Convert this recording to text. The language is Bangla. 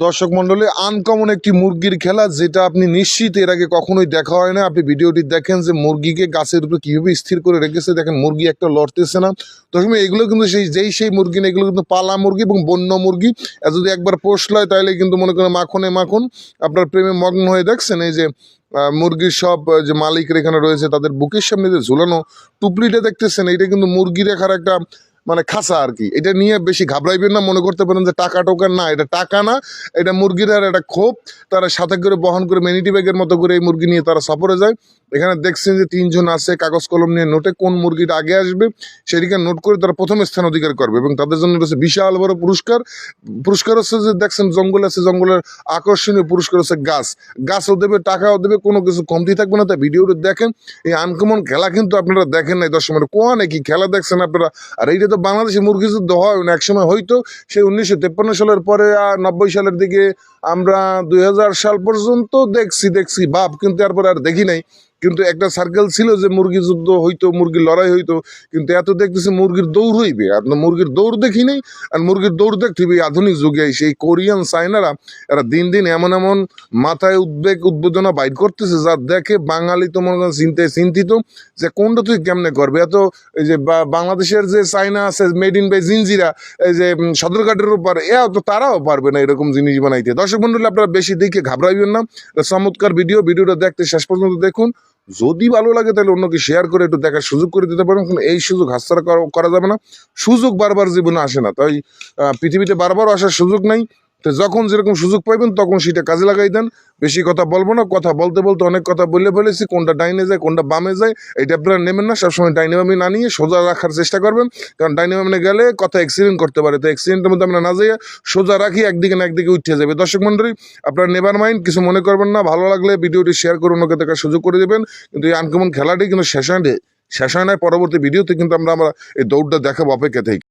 দর্শক মন্ডলী, আনকমন একটি মুরগির খেলা যেটা আপনি নিশ্চিত এর আগে কখনোই দেখা হয় না। আপনি ভিডিওটি দেখেন যে মুরগিকে গাছের উপরে কিভাবে স্থির করে রেখেছে, দেখেন মুরগি একটা লড়তেছে না। দর্শক, এগুলো কিন্তু সেই মুরগি না, এগুলো কিন্তু পালা মুরগি এবং বন্য মুরগি। আর যদি একবার পোষলায় তাহলে কিন্তু মনে করেন মাখনে মাখন আপনার প্রেমে মগ্ন হয়ে দেখছেন। এই যে মুরগির সব যে মালিকের এখানে রয়েছে তাদের বুকের সামনে যে ঝুলানো টুপলিটা দেখতেছেন, এটা কিন্তু মুরগি রেখার একটা মানে খাঁচা আর কি। এটা নিয়ে বেশি ঘাবড়াইবেন না, মনে করতে পারেন যে টাকা টোকার না, এটা টাকা না, এটা মুরগির আর একটা ক্ষোভ। তারা সাথে করে বহন করে মেনিটি ব্যাগের মতো করে এই মুরগি নিয়ে তারা সফরে যায়। এখানে দেখছেন যে 3 জন আছে কাগজ কলম নিয়ে, নোটে কোন মুরগিটা আগে আসবে সেদিকে নোট করে তারা প্রথম স্থান অধিকার করবে এবং তাদের জন্য রয়েছে বিশাল বড় পুরস্কার। পুরস্কার হচ্ছে যে দেখছেন জঙ্গল আছে, জঙ্গলের আকর্ষণীয় পুরস্কার হচ্ছে গাছও দেবে, টাকাও দেবে, কোনো কিছু কমতি থাকবে না। তাই ভিডিওটা দেখেন। এই আনকমন খেলা কিন্তু আপনারা দেখেন নাই দর্শক, কোন কি খেলা দেখছেন আপনারা। আর এইটা তো বাংলাদেশে মুরগি যুদ্ধ হয় না, একসময় হয়তো সেই 1953 সালের পরে 90 সালের দিকে আমরা 2000 সাল পর্যন্ত দেখছি ভাব, কিন্তু তারপরে আর দেখি নাই। কিন্তু একটা সার্কেল ছিল যে মুরগি যুদ্ধ হইতো, মুরগির লড়াই হইতো, কিন্তু এত দেখতেছি মুরগির দৌড় হইবে। আপনার মুরগির দৌড় দেখি নাই, আর মুরগির দৌড় দেখতে হবে আধুনিক যুগে। সেই কোরিয়ান চায়নারা এরা দিন দিন এমন এমন মাথায় উদ্বোধনা বাইর করতেছে যা দেখে বাঙালি তো মনে করেন চিন্তিত যে কোনটা তুই কেমনে করবে। এত এই যে বাংলাদেশের যে চায়না আছে মেড ইন বাই জিনজিরা, এই যে সদরঘাটের উপর, তো তারাও পারবে না এরকম জিনিস বানাইতে। দর্শক মন্ডলী, আপনারা বেশি দেখে ঘাবড়াইবেন না। চমৎকার ভিডিওটা দেখতে শেষ পর্যন্ত দেখুন। যদি ভালো লাগে তাহলে অন্যকে শেয়ার করে একটু দেখার সুযোগ করে দিতে পারেন। এই সুযোগ হাতছাড়া করা যাবে না। সুযোগ বারবার জীবনে আসে না, তাই পৃথিবীতে বারবার আসার সুযোগ নাই। তো যখন যেরকম সুযোগ পাইবেন তখন সেটা কাজে লাগাই দেন। বেশি কথা বলবো না, কথা বলতে বলতে অনেক কথা বলে ফেলেছি। কোনটা ডাইনে যায় কোনটা বামে যায় এটা আপনারা নেবেন না। সবসময় ডাইনে বামে না নিয়ে সোজা রাখার চেষ্টা করবেন, কারণ ডাইনে বামে গেলে কথা অ্যাক্সিডেন্ট করতে পারে। তো অ্যাক্সিডেন্টের মধ্যে আমরা না যাই, সোজা রাখি, একদিকে না একদিকে উঠে যাবে। দর্শক মন্ডলী, আপনারা নেভার মাইন্ড, কিছু মনে করবেন না। ভালো লাগলে ভিডিওটি শেয়ার করে অন্যকে দেখার সুযোগ করে দেবেন। কিন্তু এই আনকমন খেলাটি কিন্তু শেষ হয় না। পরবর্তী ভিডিওতে কিন্তু আমরা এই দৌড়টা দেখাবো, অপেক্ষা থেকে।